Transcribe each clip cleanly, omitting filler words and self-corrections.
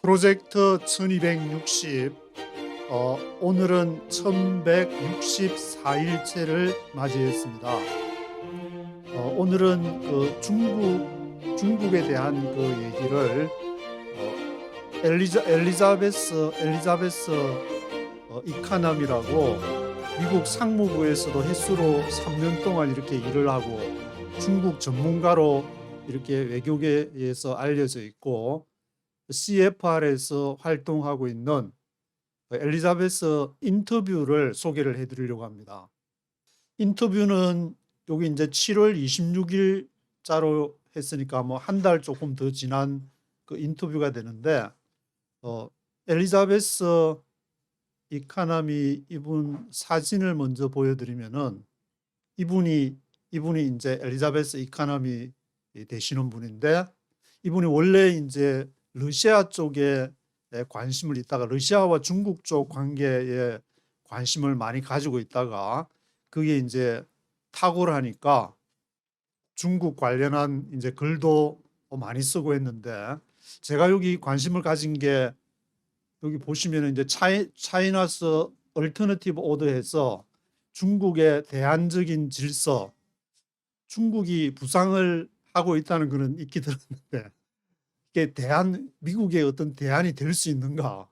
프로젝트 1260, 오늘은 1164일째를 맞이했습니다. 오늘은 중국에 대한 그 얘기를 엘리자베스 이카남이라고 미국 상무부에서도 햇수로 3년 동안 이렇게 일을 하고 중국 전문가로 이렇게 외교계에서 알려져 있고 CFR에서 활동하고 있는 엘리자베스 인터뷰를 소개를 해드리려고 합니다. 인터뷰는 여기 이제 7월 26일자로 했으니까 뭐 한 달 조금 더 지난 그 인터뷰가 되는데, 엘리자베스 이카나미 이분 사진을 먼저 보여드리면은 이분이 이제 엘리자베스 이카나미 되시는 분인데, 이분이 원래 이제 러시아 쪽에 관심을 있다가 러시아와 중국 쪽 관계에 관심을 많이 가지고 있다가 그게 이제 탁월하니까 중국 관련한 이제 글도 많이 쓰고 했는데, 제가 여기 관심을 가진 게 여기 보시면 이제 차이나스 얼터너티브 오더에서 중국의 대안적인 질서, 중국이 부상을 하고 있다는 그런 익히 들었는데 이게 미국의 어떤 대안이 될 수 있는가?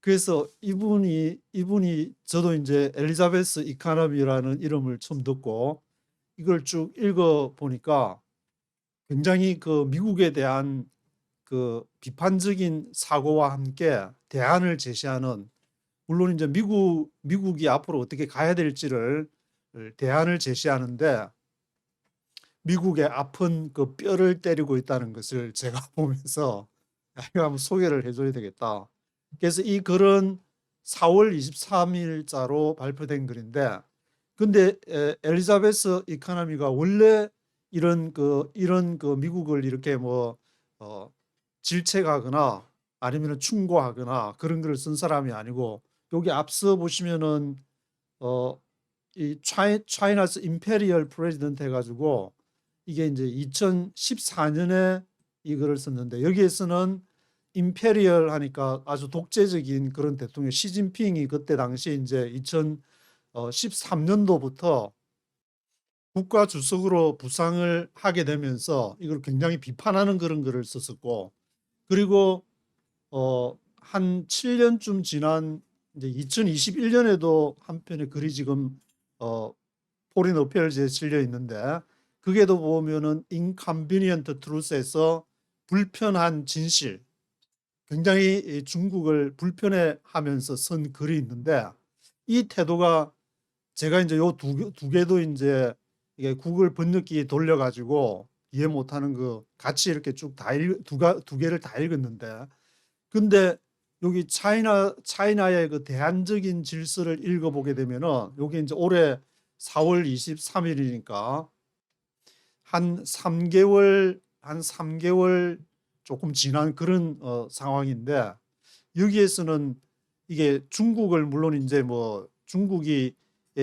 그래서 이분이 저도 이제 엘리자베스 이카남이라는 이름을 처음 듣고 이걸 쭉 읽어 보니까 굉장히 그 미국에 대한 그 비판적인 사고와 함께 대안을 제시하는, 물론 이제 미국이 앞으로 어떻게 가야 될지를 대안을 제시하는데 미국의 아픈 그 뼈를 때리고 있다는 것을 제가 보면서 이거 한번 소개를 해줘야 되겠다. 그래서 이 글은 4월 23일자로 발표된 글인데, 근데 엘리자베스 이카나미가 원래 이런 그 미국을 이렇게 질책하거나 아니면 충고하거나 그런 글을 쓴 사람이 아니고, 여기 앞서 보시면은 이 차이나스 임페리얼 프레지던트 해가지고 이게 이제 2014년에 이거를 썼는데, 여기에서는 임페리얼 하니까 아주 독재적인 그런 대통령 시진핑이 그때 당시 이제 2013년도부터 국가 주석으로 부상을 하게 되면서 이걸 굉장히 비판하는 그런 글을 썼었고, 그리고 한 7년쯤 지난 이제 2021년에도 한 편의 글이 지금 포린 어페어즈에 실려 있는데, 그게도 보면은 인컨비니언트 트루스에서 불편한 진실, 굉장히 중국을 불편해하면서 쓴 글이 있는데, 이 태도가 제가 이제 요 두 개도 이제 이게 구글 번역기 돌려가지고 이해 못하는 거 같이 이렇게 쭉 다 두 개를 다 읽었는데, 근데 여기 차이나의 그 대안적인 질서를 읽어보게 되면은 여기 이제 올해 4월 23일이니까 한 3개월 조금 지난 그런 상황인데, 여기에서는 이게 중국을 물론 이제 중국에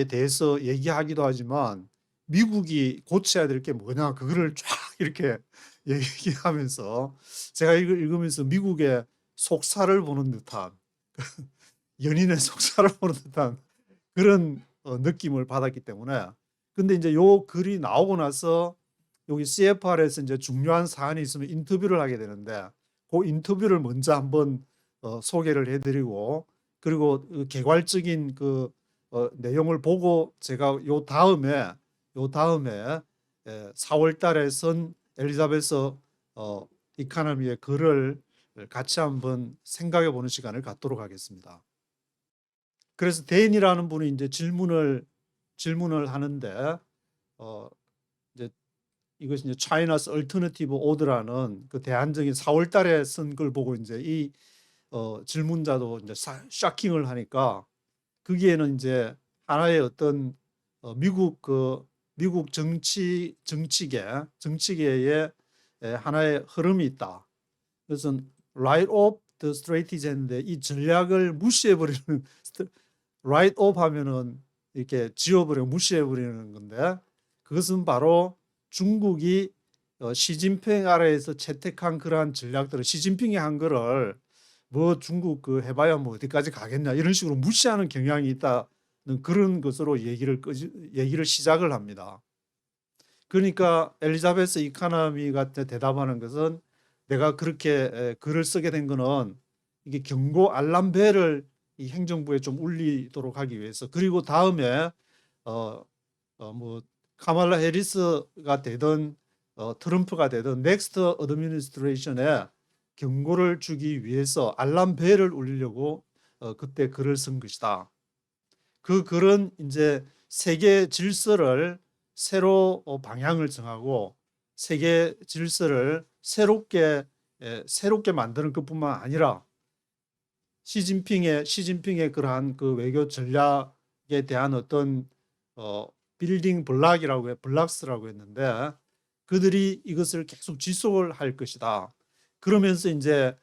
대해서 얘기하기도 하지만 미국이 고쳐야 될 게 뭐냐 그거를 쫙 이렇게 얘기하면서 제가 이걸 읽으면서 미국의 속살을 보는 듯한 연인의 속살을 보는 듯한 그런 느낌을 받았기 때문에, 근데 이제 요 글이 나오고 나서 여기 CFR에서 이제 중요한 사안이 있으면 인터뷰를 하게 되는데, 그 인터뷰를 먼저 한번 소개를 해드리고, 그리고 그 개괄적인 내용을 보고 제가 요 다음에 4월 달에 쓴 엘리자베스 이카노미의 글을 같이 한번 생각해 보는 시간을 갖도록 하겠습니다. 그래서 데인이라는 분이 이제 질문을 하는데, 이제 이것이 이제 차이나스 얼터너티브 오드라는 그 대안적인 4월 달에 쓴 걸 보고 이제 이 질문자도 이제 샤킹을 하니까, 거기에는 이제 하나의 어떤 미국 정치계의 하나의 흐름이 있다. 그래서 write off the strategy인데, 이 전략을 무시해버리는 write off 하면은 이렇게 무시해버리는 건데, 그것은 바로 중국이 시진핑 아래에서 채택한 그러한 전략들을 시진핑이 한 거를 뭐 중국 그 해봐야 뭐 어디까지 가겠냐 이런 식으로 무시하는 경향이 있다는 그런 것으로 얘기를 시작을 합니다. 그러니까 엘리자베스 이카노미가 대답하는 것은 내가 그렇게 글을 쓰게 된 거는 이게 경고 알람벨을 이 행정부에 좀 울리도록 하기 위해서, 그리고 다음에 뭐 카말라 해리스가 되든 트럼프가 되든 넥스트 어드미니스트레이션에 경고를 주기 위해서 알람벨을 울리려고 그때 글을 쓴 것이다. 그 글은 이제 세계 질서를 새로 방향을 정하고 세계 질서를 새롭게 만드는 것뿐만 아니라 시진핑의 그러한 그 외교 전략에 대한 어떤 빌딩 블락스라고 했는데, 그들이 이것을 계속 지속을 할 것이다. 그러면서 이제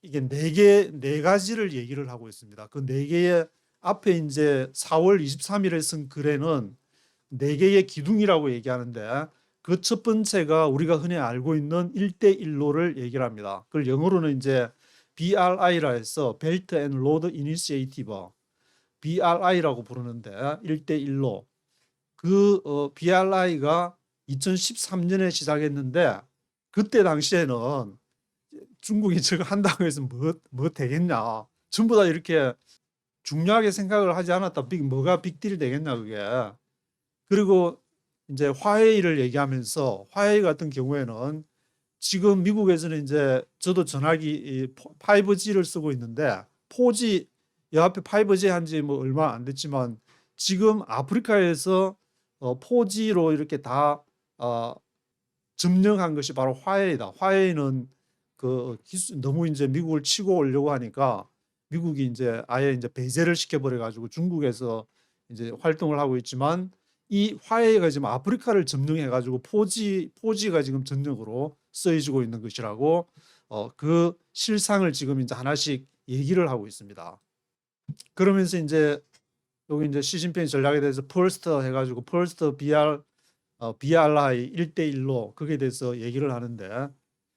이게 네 가지를 얘기를 하고 있습니다. 그 네 개의 앞에 이제 4월 23일에 쓴 글에는 네 개의 기둥이라고 얘기하는데, 그 첫 번째가 우리가 흔히 알고 있는 1대1로를 얘기를 합니다. 그걸 영어로는 이제 BRI라 해서 Belt and Road Initiative, BRI라고 부르는데 1대1로. 그 BRI가 2013년에 시작했는데, 그때 당시에는 중국이 저거 한다고 해서 뭐 되겠냐. 전부 다 이렇게 중요하게 생각을 하지 않았다. 뭐가 빅딜 되겠냐 그게. 그리고 이제 화웨이를 얘기하면서, 화웨이 같은 경우에는 지금 미국에서는 이제 저도 전화기 5G를 쓰고 있는데 4G 옆에 5G 한지 뭐 얼마 안 됐지만 지금 아프리카에서 4G로 이렇게 다 점령한 것이 바로 화웨이다. 화웨이는 그 기술 너무 이제 미국을 치고 오려고 하니까 미국이 이제 아예 이제 배제를 시켜버려 가지고 중국에서 이제 활동을 하고 있지만, 이 화웨이가 지금 아프리카를 점령해 가지고 4G가 지금 전역으로 쓰여지고 있는 것이라고 그 실상을 지금 이제 하나씩 얘기를 하고 있습니다. 그러면서 이제 여기 이제 시진핑 전략에 대해서 퍼스트 해가지고 퍼스트 BRI 1대1로 그게 대해서 얘기를 하는데,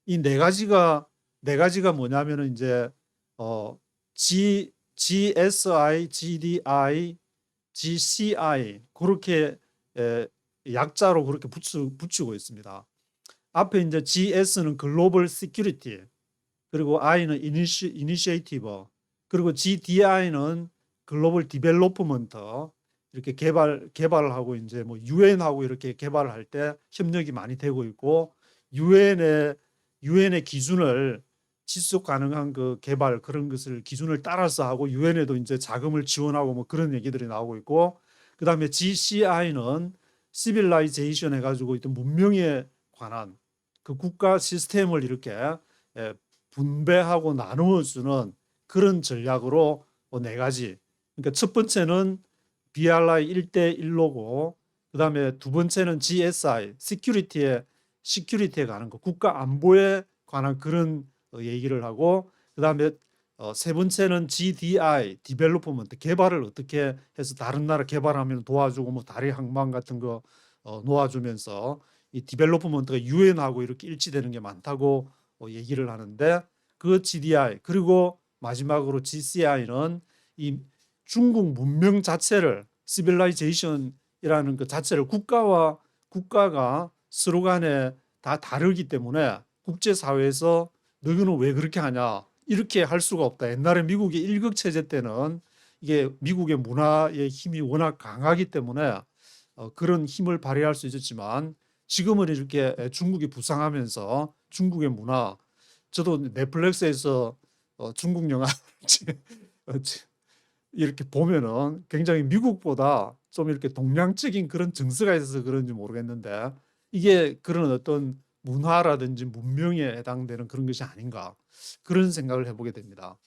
이 네 가지가 뭐냐면은 이제 GSI, GDI, GCI 그렇게 약자로 그렇게 붙이고 있습니다. 앞에 이제 GS는 글로벌 시큐리티, 그리고 I는 이니시에이티브, 그리고 GDI는 글로벌 디벨로프먼트, 이렇게 개발을 하고 이제 뭐 유엔하고 이렇게 개발을 할 때 협력이 많이 되고 있고, 유엔의 기준을 지속 가능한 그 개발 그런 것을 기준을 따라서 하고 유엔에도 이제 자금을 지원하고 뭐 그런 얘기들이 나오고 있고, 그다음에 GCI는 시빌라이제이션 해가지고 있던 문명에 관한 그 국가 시스템을 이렇게 분배하고 나누어 주는 그런 전략으로 네 가지. 그러니까 첫 번째는 BRI 1대1로고, 그다음에 두 번째는 GSI 시큐리티에 관한 거, 국가 안보에 관한 그런 얘기를 하고, 그다음에 세 번째는 GDI 디벨로프먼트, 개발을 어떻게 해서 다른 나라 개발하면 도와주고 뭐 다리 항만 같은 거 놓아주면서 이 디벨로프먼트가 유엔하고 이렇게 일치되는 게 많다고 얘기를 하는데, 그 GDI 그리고 마지막으로 GCI는 이 중국 문명 자체를 시빌라이제이션이라는 그 자체를 국가가 서로 간에 다 다르기 때문에 국제사회에서 너희는 왜 그렇게 하냐 이렇게 할 수가 없다. 옛날에 미국의 일극 체제 때는 이게 미국의 문화의 힘이 워낙 강하기 때문에 그런 힘을 발휘할 수 있었지만, 지금은 이렇게 중국이 부상하면서 중국의 문화, 저도 넷플릭스에서 중국 영화 이렇게 보면은 굉장히 미국보다 좀 이렇게 동양적인 그런 정서가 있어서 그런지 모르겠는데, 이게 그런 어떤 문화라든지 문명에 해당되는 그런 것이 아닌가, 그런 생각을 해보게 됩니다.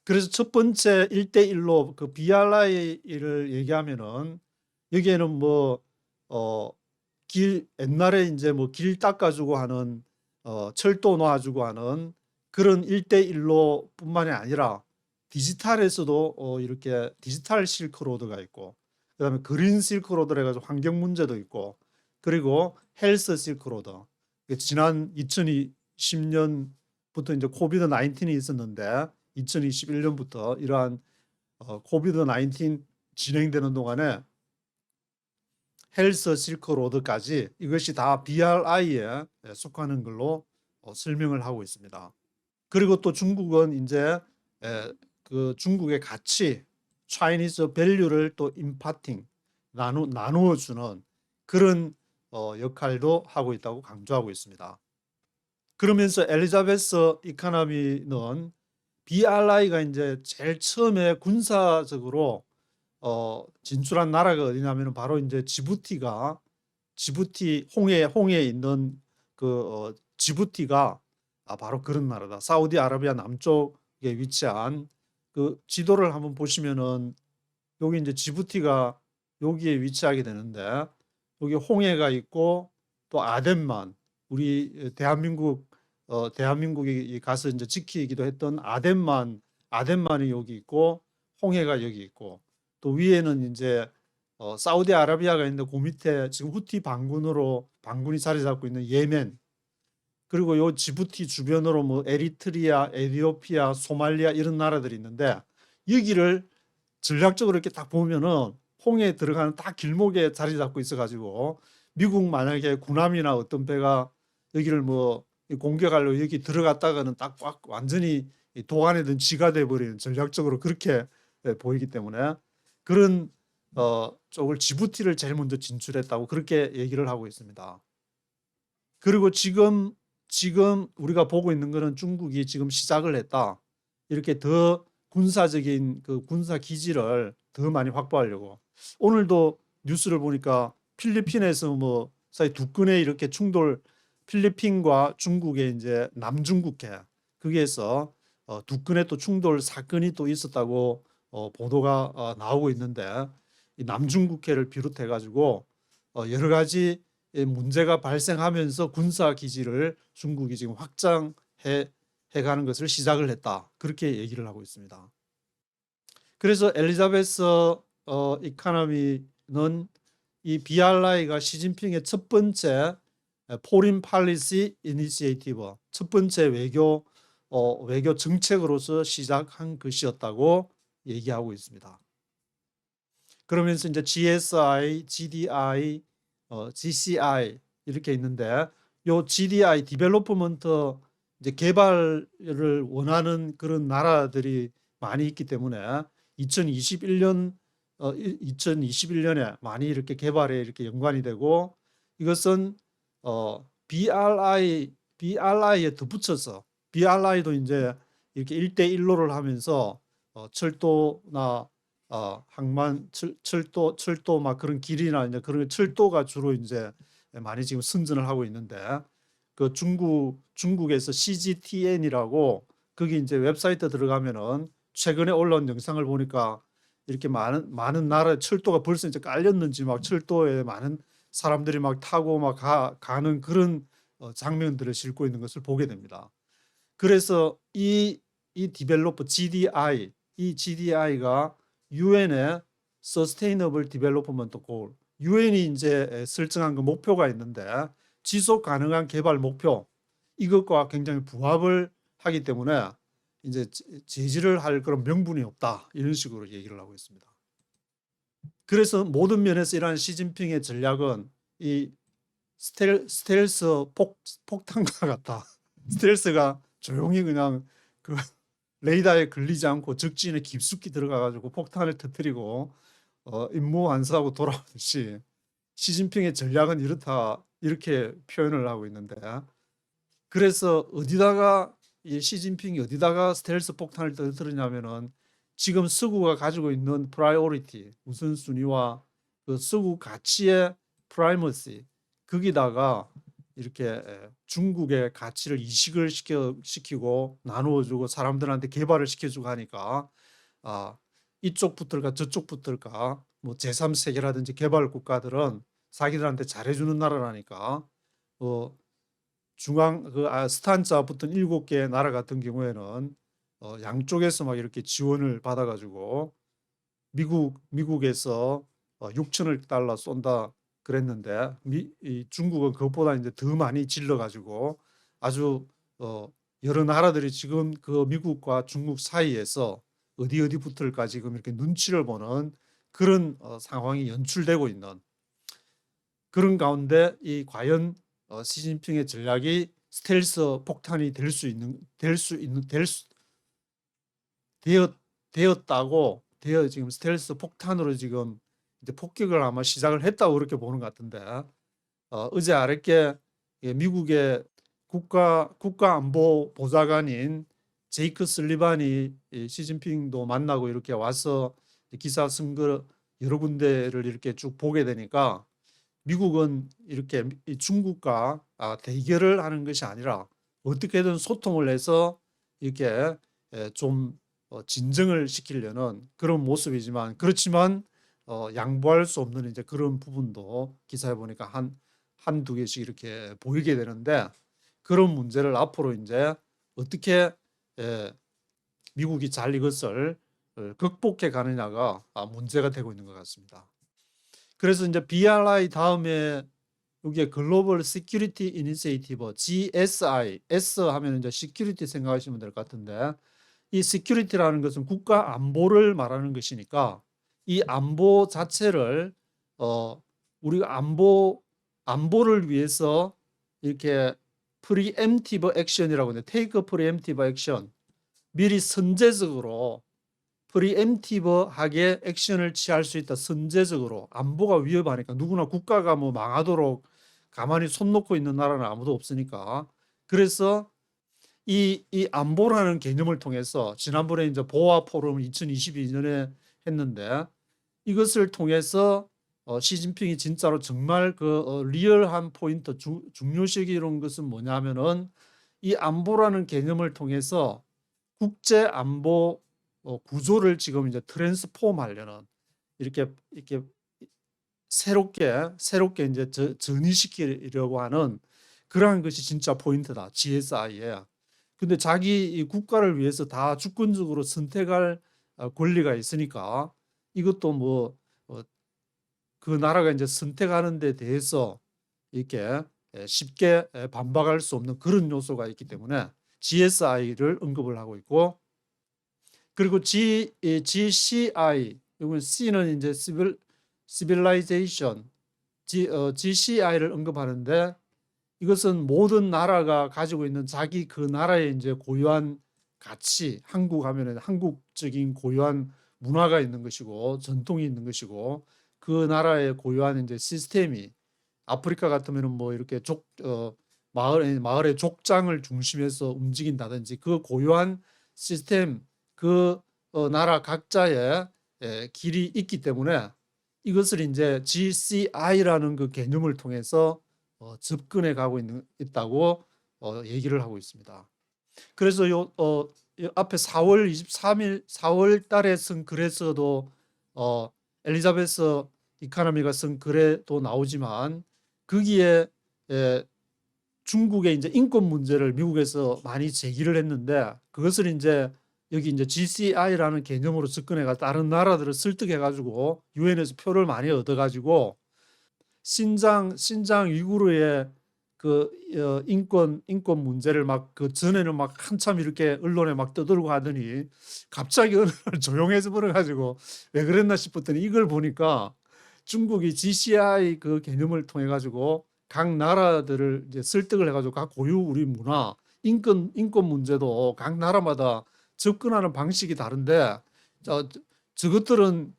그래서 첫 번째 1대1로 그 BRI를 얘기하면은 여기에는 뭐 옛날에 이제 뭐 길 닦아주고 하는 철도 놓아주고 하는 그런 1대1로 뿐만이 아니라 디지털에서도 이렇게 디지털 실크로드가 있고, 그다음에 그린 실크로드라 해가지고 환경 문제도 있고, 그리고 헬스 실크로드, 지난 2020년 이제 코비드 19이 있었는데 2021년부터 이러한 코비드 19 진행되는 동안에 헬스 실크로드까지 이것이 다 BRI에 속하는 걸로 설명을 하고 있습니다. 그리고 또 중국은 이제 그 중국의 가치, 차이니즈 밸류를 또 임파팅, 나누어 주는 그런 역할도 하고 있다고 강조하고 있습니다. 그러면서 엘리자베스 이카노미는 BRI가 이제 제일 처음에 군사적으로 진출한 나라가 어디냐면 바로 이제 지부티 홍해에 있는 그 지부티가 바로 그런 나라다. 사우디아라비아 남쪽에 위치한 그 지도를 한번 보시면은 여기 이제 지부티가 여기에 위치하게 되는데 여기 홍해가 있고 또 아덴만 우리 대한민국이 가서 이제 지키기도 했던 아덴만이 여기 있고 홍해가 여기 있고 또 위에는 이제 사우디아라비아가 있는데 그 밑에 지금 후티 반군이 자리 잡고 있는 예멘 그리고 요 지부티 주변으로 뭐 에리트리아, 에티오피아, 소말리아 이런 나라들이 있는데 여기를 전략적으로 이렇게 딱 보면은 홍해에 들어가는 딱 길목에 자리 잡고 있어가지고 미국 만약에 군함이나 어떤 배가 여기를 뭐 공격하려고 여기 들어갔다가는 딱 꽉 완전히 도안에든 쥐가 돼버리는 전략적으로 그렇게 보이기 때문에 그런 쪽을 지부티를 제일 먼저 진출했다고 그렇게 얘기를 하고 있습니다. 그리고 지금 우리가 보고 있는 것은 중국이 지금 시작을 했다. 이렇게 더 군사적인 그 군사 기지를 더 많이 확보하려고. 오늘도 뉴스를 보니까 필리핀에서 뭐 사이 두 건의 이렇게 충돌 필리핀과 중국의 이제 남중국해 거기에서 두 건의 또 충돌 사건이 또 있었다고 보도가 나오고 있는데 이 남중국해를 비롯해 가지고 여러 가지 문제가 발생하면서 군사 기지를 중국이 지금 확장해 가는 것을 시작을 했다. 그렇게 얘기를 하고 있습니다. 그래서 엘리자베스 이카노미는 이 BRI가 시진핑의 첫 번째 포린 팔리시 이니시에이티브 첫 번째 외교 정책으로서 시작한 것이었다고 얘기하고 있습니다. 그러면서 이제 GSI, GDI, GCI 이렇게 있는데 요 GDI 디벨로프먼트 이제 개발을 원하는 그런 나라들이 많이 있기 때문에 2021년에 많이 이렇게 개발에 이렇게 연관이 되고 이것은 BRI에 덧붙여서 BRI도 이제 이렇게 1대1로를 하면서 철도나 항만 철도 막 그런 길이나 이제 그런 철도가 주로 이제 많이 지금 선전을 하고 있는데 그 중국에서 CGTN이라고 거기 이제 웹사이트 들어가면은 최근에 올라온 영상을 보니까 이렇게 많은 나라 철도가 벌써 이제 깔렸는지 막 철도에 많은 사람들이 막 타고 막 가는 그런 장면들을 싣고 있는 것을 보게 됩니다. 그래서 이 디벨로퍼 GDI 이 GDI가 유엔의 Sustainable Development Goal, 유엔이 이제 설정한 그 목표가 있는데 지속 가능한 개발 목표 이것과 굉장히 부합을 하기 때문에 이제 제지를 할 그런 명분이 없다 이런 식으로 얘기를 하고 있습니다. 그래서 모든 면에서 이러한 시진핑의 전략은 이 스텔스 폭탄과 같다. 스텔스가 조용히 그냥 그 레이더에 걸리지 않고 적진에 깊숙이 들어가가지고 폭탄을 터뜨리고 임무 완수하고 돌아오듯이 시진핑의 전략은 이렇다 이렇게 표현을 하고 있는데 그래서 이 시진핑이 어디다가 스텔스 폭탄을 터뜨리냐면은 지금 서구가 가지고 있는 프라이오리티 우선순위와 그 서구 가치의 프라이머시 거기다가 이렇게 중국의 가치를 이식을 시키고 나누어주고 사람들한테 개발을 시켜주고 하니까 이쪽 붙을까 저쪽 붙을까 뭐 제3세계라든지 개발 국가들은 자기들한테 잘해주는 나라라니까 스탄자 붙은 7개의 나라 같은 경우에는 양쪽에서 막 이렇게 지원을 받아가지고 미국에서 6천억 달러 쏜다 그랬는데 이 중국은 그것보다 이제 더 많이 질러가지고 아주 여러 나라들이 지금 그 미국과 중국 사이에서 어디 어디 붙을까 지금 이렇게 눈치를 보는 그런 상황이 연출되고 있는 그런 가운데 이 과연 시진핑의 전략이 스텔스 폭탄이 되었다고 지금 스텔스 폭탄으로 지금 이제 폭격을 아마 시작을 했다고 그렇게 보는 것 같은데 어제 아랫게 미국의 국가안보 보좌관인 제이크 슬리반이 시진핑도 만나고 이렇게 와서 기사 쓴 거 여러 군데를 이렇게 쭉 보게 되니까 미국은 이렇게 중국과 대결을 하는 것이 아니라 어떻게든 소통을 해서 이렇게 좀 진정을 시키려는 그런 모습이지만 그렇지만 양보할 수 없는 이제 그런 부분도 기사에 보니까 한두 개씩 이렇게 보이게 되는데 그런 문제를 앞으로 이제 어떻게 미국이 잘 이것을 극복해 가느냐가 문제가 되고 있는 것 같습니다. 그래서 이제 BRI 다음에 여기에 글로벌 시큐리티 이니시에이티브 GSI, S 하면 이제 시큐리티 생각하시면 될 것 같은데 이 시큐리티라는 것은 국가 안보를 말하는 것이니까 이 안보 자체를 우리가 안보를 위해서 이렇게 프리엠티브 액션이라고 하는데 테이크 프리엠티브 액션 미리 선제적으로 프리엠티브하게 액션을 취할 수 있다. 선제적으로 안보가 위협하니까 누구나 국가가 뭐 망하도록 가만히 손 놓고 있는 나라는 아무도 없으니까 그래서 이 안보라는 개념을 통해서 지난번에 이제 보아 포럼을 2022년에 했는데 이것을 통해서 시진핑이 진짜로 정말 그 리얼한 포인트 중요시 이런 것은 뭐냐면은 이 안보라는 개념을 통해서 국제 안보 구조를 지금 이제 트랜스폼 하려는 이렇게 새롭게 이제 전이시키려고 하는 그러한 것이 진짜 포인트다. GSI에. 근데 자기 이 국가를 위해서 다 주권적으로 선택할 권리가 있으니까 이것도 뭐 그 나라가 이제 선택하는 데 대해서 이렇게 쉽게 반박할 수 없는 그런 요소가 있기 때문에 GSI를 언급을 하고 있고 그리고 GCI 이건 C는 이제 civilization GCI를 언급하는데 이것은 모든 나라가 가지고 있는 자기 그 나라의 이제 고유한 가치, 한국 하면은 한국적인 고유한 문화가 있는 것이고 전통이 있는 것이고 그 나라의 고유한 이제 시스템이 아프리카 같으면은 뭐 이렇게 마을의 족장을 중심해서 움직인다든지 그 고유한 시스템 그 나라 각자의 길이 있기 때문에 이것을 이제 GCI라는 그 개념을 통해서 접근해 가고 있다고 얘기를 하고 있습니다. 그래서 요 앞에 4월 23일 4월 달에 쓴 글에서도 엘리자베스 이카노미가 쓴 글에도 나오지만 거기에 중국의 이제 인권 문제를 미국에서 많이 제기를 했는데 그것을 이제 여기 이제 GCI라는 개념으로 접근해가 다른 나라들을 설득해 가지고 유엔에서 표를 많이 얻어 가지고 신장 위구르의 그 인권 문제를 막 그 전에는 막 한참 이렇게 언론에 막 떠들고 하더니 갑자기 어느 날 조용해져 버려 가지고 왜 그랬나 싶었더니 이걸 보니까 중국이 GCI 그 개념을 통해 가지고 각 나라들을 이제 설득을 해 가지고 각 고유 우리 문화 인권 문제도 각 나라마다 접근하는 방식이 다른데 저것들은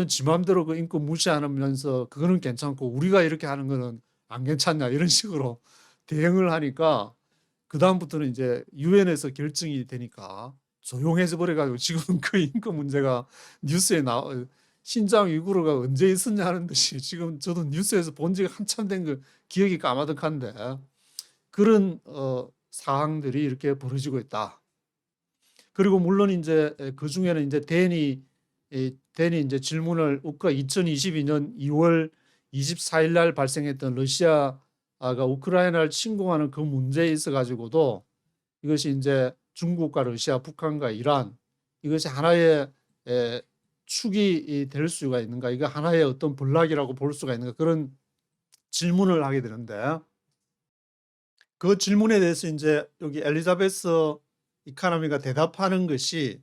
지 맘대로 그 인권 무시하면서 그거는 괜찮고 우리가 이렇게 하는 거는 안 괜찮냐 이런 식으로 대응을 하니까 그다음부터는 이제 유엔에서 결정이 되니까 조용해져 버려가지고 지금 그 인권 문제가 뉴스에 신장 위구르가 언제 있었냐 하는 듯이 지금 저도 뉴스에서 본 지가 한참 된 거 기억이 까마득한데 그런 사항들이 이렇게 벌어지고 있다. 그리고 물론 이제 그 중에는 이제 대니 이제 질문을 2022년 2월 24일 날 발생했던 러시아가 우크라이나를 침공하는 그 문제에 있어 가지고도 이것이 이제 중국과 러시아, 북한과 이란 이것이 하나의 축이 될 수가 있는가? 이거 하나의 어떤 블락이라고 볼 수가 있는가? 그런 질문을 하게 되는데 그 질문에 대해서 이제 여기 엘리자베스 이카노미가 대답하는 것이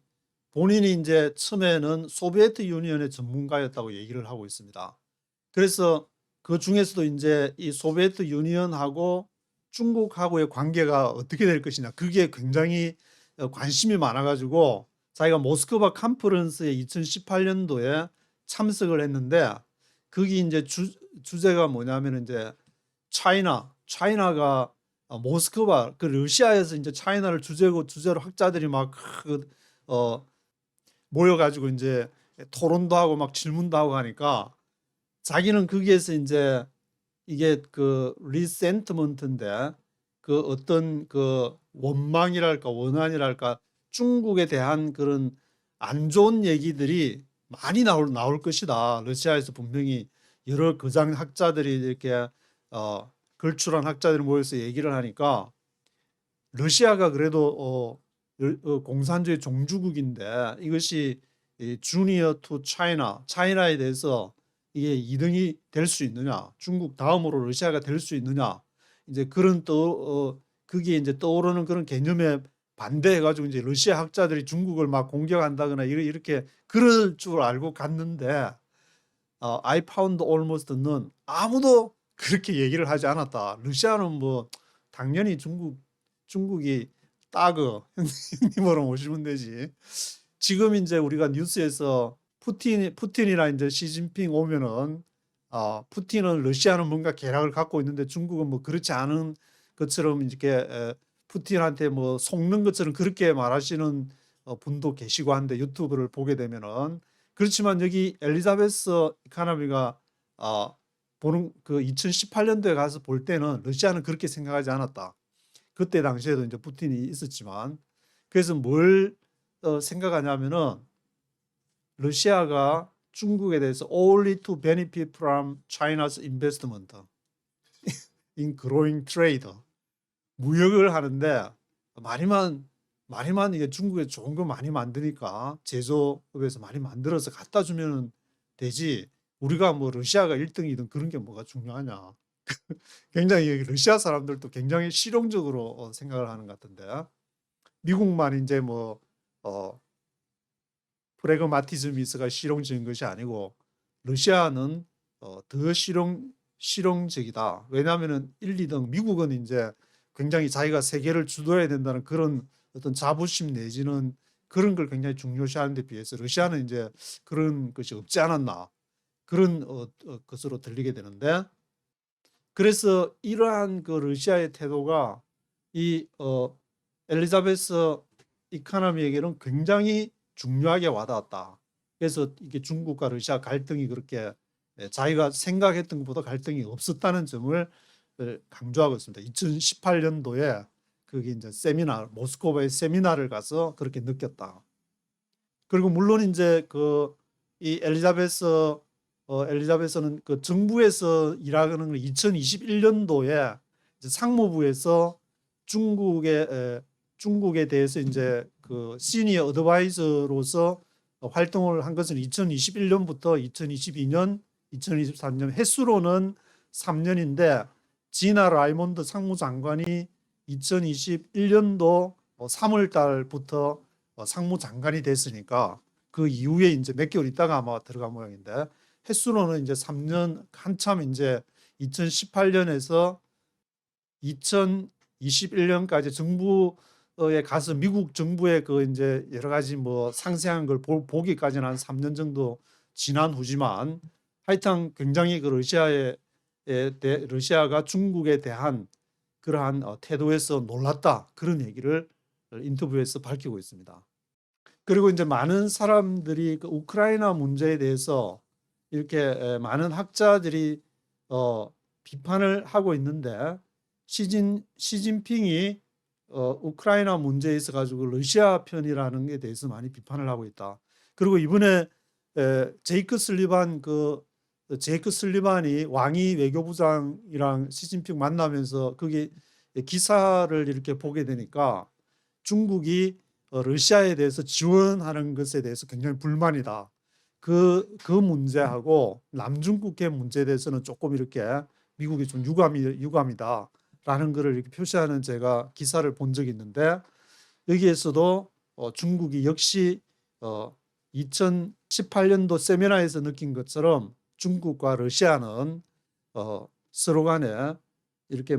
본인이 이제 처음에는 소비에트 유니언의 전문가였다고 얘기를 하고 있습니다. 그래서 그 중에서도 이제 이 소비에트 유니언하고 중국하고의 관계가 어떻게 될 것이냐, 그게 굉장히 관심이 많아가지고 자기가 모스크바 컨퍼런스에 2018년도에 참석을 했는데, 거기 이제 주제가 뭐냐면 이제 차이나가 모스크바, 그 러시아에서 이제 차이나를 주제로 학자들이 막 모여가지고 이제 토론도 하고 막 질문도 하고 하니까, 자기는 거기에서 이제 이게 그 리센트먼트인데, 그 어떤 그 원망이랄까 원한이랄까 중국에 대한 그런 안 좋은 얘기들이 많이 나올 것이다. 러시아에서 분명히 여러 거장 학자들이 이렇게 걸출한 학자들이 모여서 얘기를 하니까, 러시아가 그래도 공산주의 종주국인데 이것이 주니어 투 차이나에 대해서 이게 2등이 될 수 있느냐, 중국 다음으로 러시아가 될 수 있느냐, 이제 그런 그게 이제 떠오르는 그런 개념에 반대해가지고 이제 러시아 학자들이 중국을 막 공격한다거나 이렇게 그럴 줄 알고 갔는데, I found almost는 아무도 그렇게 얘기를 하지 않았다. 러시아는 뭐 당연히 중국이 따그 형님으로 모시면 되지. 지금 이제 우리가 뉴스에서 푸틴이나 이제 시진핑 오면은 푸틴은 러시아는 뭔가 계략을 갖고 있는데 중국은 뭐 그렇지 않은 것처럼 이렇게 푸틴한테 뭐 속는 것처럼 그렇게 말하시는 분도 계시고 한데, 유튜브를 보게 되면은. 그렇지만 여기 엘리자베스 이카노미가 보는 그 2018년도에 가서 볼 때는 러시아는 그렇게 생각하지 않았다. 그때 당시에도 이제 푸틴이 있었지만. 그래서 뭘 생각하냐면은, 러시아가 중국에 대해서 only to benefit from China's investment in growing trade, 무역을 하는데 많이만 이게 중국에 좋은 거 많이 만드니까 제조업에서 많이 만들어서 갖다 주면 되지, 우리가 뭐 러시아가 1등 2등 그런 게 뭐가 중요하냐. 굉장히 러시아 사람들도 굉장히 실용적으로 생각을 하는 것 같은데, 미국만 이제 뭐 프레그마티즘이스가 실용적인 것이 아니고 러시아는 더 실용적이다. 왜냐하면은 1, 2등 미국은 이제 굉장히 자기가 세계를 주도해야 된다는 그런 어떤 자부심 내지는 그런 걸 굉장히 중요시하는 데 비해서 러시아는 이제 그런 것이 없지 않았나, 그런 것으로 들리게 되는데, 그래서 이러한 그 러시아의 태도가 이 엘리자베스 이카노미에게는 굉장히 중요하게 와닿았다. 그래서 이게 중국과 러시아 갈등이 그렇게 자기가 생각했던 것보다 갈등이 없었다는 점을 강조하고 있습니다. 2018년도에 그게 이제 모스크바의 세미나를 가서 그렇게 느꼈다. 그리고 물론 이제 이 엘리자베스는 그 정부에서 일하는 걸 2021년도에 상무부에서 중국에 대해서 이제 그 시니어 어드바이저로서 활동을 한 것은 2021년부터 2022년, 2023년, 횟수로는 3년인데, 지나 라이몬드 상무장관이 2021년도 3월 달부터 상무장관이 됐으니까 그 이후에 이제 몇 개월 있다가 아마 들어간 모양인데, 횟수로는 이제 3년 한참 이제 2018년에서 2021년까지 정부에 가서 미국 정부의 그 이제 여러 가지 뭐 상세한 걸 보기까지는 한 3년 정도 지난 후지만, 하여튼 굉장히 그 러시아가 중국에 대한 그러한 태도에서 놀랐다, 그런 얘기를 인터뷰에서 밝히고 있습니다. 그리고 이제 많은 사람들이 그 우크라이나 문제에 대해서 이렇게 많은 학자들이 비판을 하고 있는데, 시진핑이 우크라이나 문제에 있어 가지고 러시아 편이라는 게 대해서 많이 비판을 하고 있다. 그리고 이번에 제이크 슬리반이 왕이 외교부장이랑 시진핑 만나면서 거기 기사를 이렇게 보게 되니까, 중국이 러시아에 대해서 지원하는 것에 대해서 굉장히 불만이다. 그 문제하고 남중국해 문제에 대해서는 조금 이렇게 미국이 좀 유감이다. 라는 것을 이렇게 표시하는 제가 기사를 본 적이 있는데, 여기에서도 중국이 역시 2018년도 세미나에서 느낀 것처럼 중국과 러시아는 서로 간에 이렇게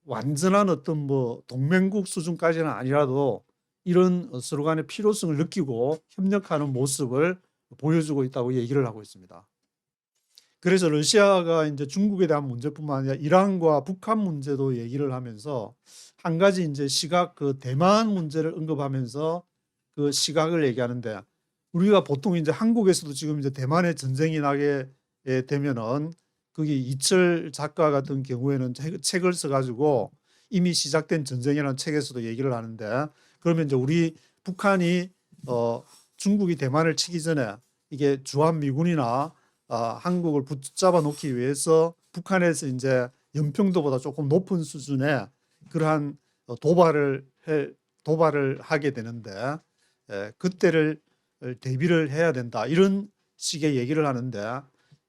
완전한 어떤 뭐 동맹국 수준까지는 아니라도 이런 서로 간의 필요성을 느끼고 협력하는 모습을 보여주고 있다고 얘기를 하고 있습니다. 그래서 러시아가 이제 중국에 대한 문제뿐만 아니라 이란과 북한 문제도 얘기를 하면서 한 가지 이제 시각, 그 대만 문제를 언급하면서 그 시각을 얘기하는데, 우리가 보통 이제 한국에서도 지금 이제 대만에 전쟁이 나게 되면은 거기 이철 작가 같은 경우에는 책을 써가지고 이미 시작된 전쟁이라는 책에서도 얘기를 하는데, 그러면 이제 우리 북한이 중국이 대만을 치기 전에 이게 주한미군이나 한국을 붙잡아 놓기 위해서 북한에서 이제 연평도보다 조금 높은 수준의 그러한 도발을 하게 되는데, 그때를 대비를 해야 된다, 이런 식의 얘기를 하는데,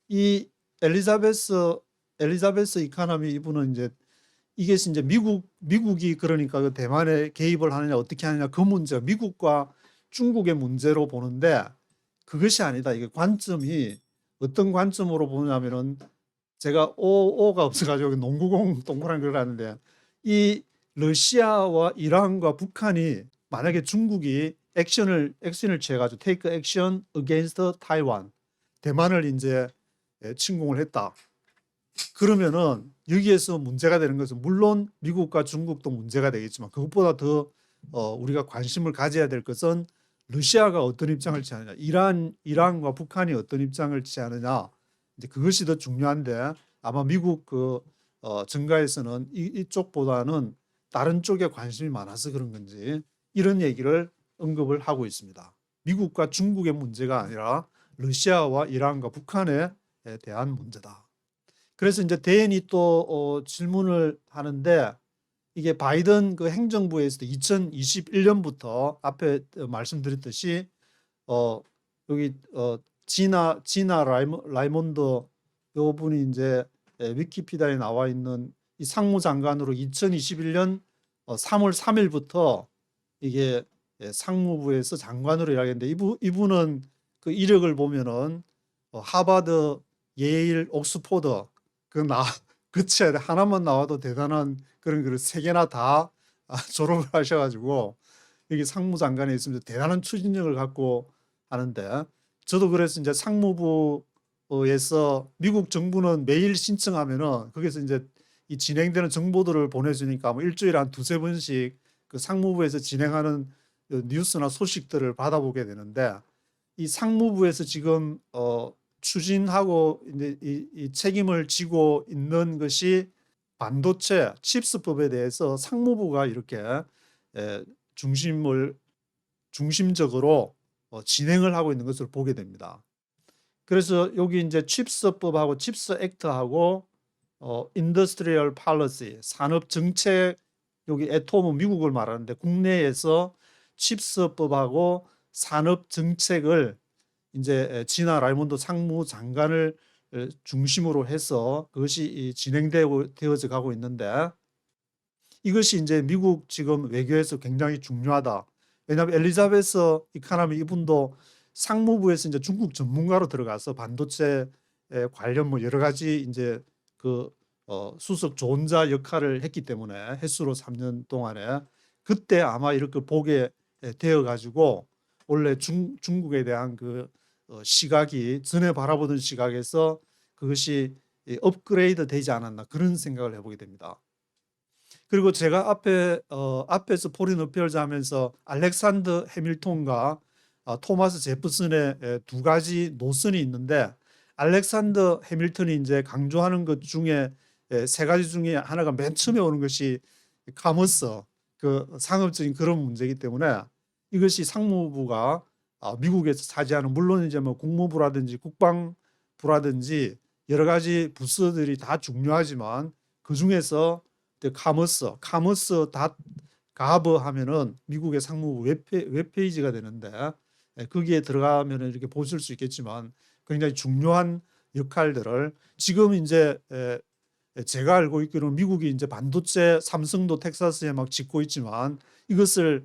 이 엘리자베스 이카노미 이분은 이제 이게 이제 미국이 그러니까 그 대만에 개입을 하느냐 어떻게 하느냐, 그 문제, 미국과 중국의 문제로 보는데, 그것이 아니다. 이게 관점이 어떤 관점으로 보냐면은, 제가 오가 없어가지고 농구공 동그란 걸 하는데, 이 러시아와 이란과 북한이 만약에 중국이 액션을 취해가지고 take action against Taiwan, 대만을 이제 침공을 했다. 그러면은 여기에서 문제가 되는 것은 물론 미국과 중국도 문제가 되겠지만, 그것보다 더 우리가 관심을 가져야 될 것은 러시아가 어떤 입장을 취하느냐, 이란과 북한이 어떤 입장을 취하느냐, 이제 그것이 더 중요한데, 아마 미국 그 정가에서는 이쪽보다는 다른 쪽에 관심이 많아서 그런 건지 이런 얘기를 언급을 하고 있습니다. 미국과 중국의 문제가 아니라 러시아와 이란과 북한에 대한 문제다. 그래서 이제 대인이 또 질문을 하는데, 이게 바이든 그 행정부에서도 2021년부터 앞에 말씀드렸듯이 여기 지나 라이몬드 요 분이 이제 위키피디아에 나와 있는 이 상무장관으로 2021년 3월 3일부터 이게 상무부에서 장관으로 일하겠는데, 이분은 그 이력을 보면은 하버드, 예일, 옥스포드 그치 하나만 나와도 대단한 그런 걸 세 개나 다 졸업을 하셔가지고 여기 상무장관에 있으면서 대단한 추진력을 갖고 하는데, 저도 그래서 이제 상무부에서 미국 정부는 매일 신청하면은 거기서 이제 이 진행되는 정보들을 보내주니까 뭐 일주일에 한 두세 번씩 그 상무부에서 진행하는 뉴스나 소식들을 받아보게 되는데, 이 상무부에서 지금 추진하고 이제 이 책임을 지고 있는 것이 반도체 칩스법에 대해서 상무부가 이렇게 중심적으로 진행을 하고 있는 것을 보게 됩니다. 그래서 여기 이제 칩스법하고 칩스 액트하고 인더스트리얼 팔러시, 산업 정책, 여기 애톰은 미국을 말하는데 국내에서 칩스법하고 산업 정책을 이제 지나 라이몬드 상무장관을 중심으로 해서 그것이 진행되어져 가고 있는데, 이것이 이제 미국 지금 외교에서 굉장히 중요하다. 왜냐하면 엘리자베스 이카노미 이분도 상무부에서 이제 중국 전문가로 들어가서 반도체 관련 뭐 여러 가지 이제 그 수석 조언자 역할을 했기 때문에 햇수로 3년 동안에 그때 아마 이렇게 보게 되어 가지고 원래 중국에 대한 그 시각이 전에 바라보던 시각에서 그것이 업그레이드 되지 않았나, 그런 생각을 해보게 됩니다. 그리고 제가 앞에서 포린 어피어즈 하면서 알렉산더 해밀턴과 토마스 제프슨의 두 가지 노선이 있는데, 알렉산더 해밀턴이 이제 강조하는 것 중에 세 가지 중에 하나가 맨 처음에 오는 것이 카머스, 그 상업적인 그런 문제이기 때문에 이것이 상무부가 미국에서 차지하는, 물론 이제 뭐 국무부라든지 국방부라든지 여러 가지 부서들이 다 중요하지만 그 중에서 카머스 닷 가브 하면은 미국의 상무부 웹페이지가 되는데, 거기에 들어가면 이렇게 보실 수 있겠지만 굉장히 중요한 역할들을 지금 이제 제가 알고 있기로는 미국이 이제 반도체 삼성도 텍사스에 막 짓고 있지만 이것을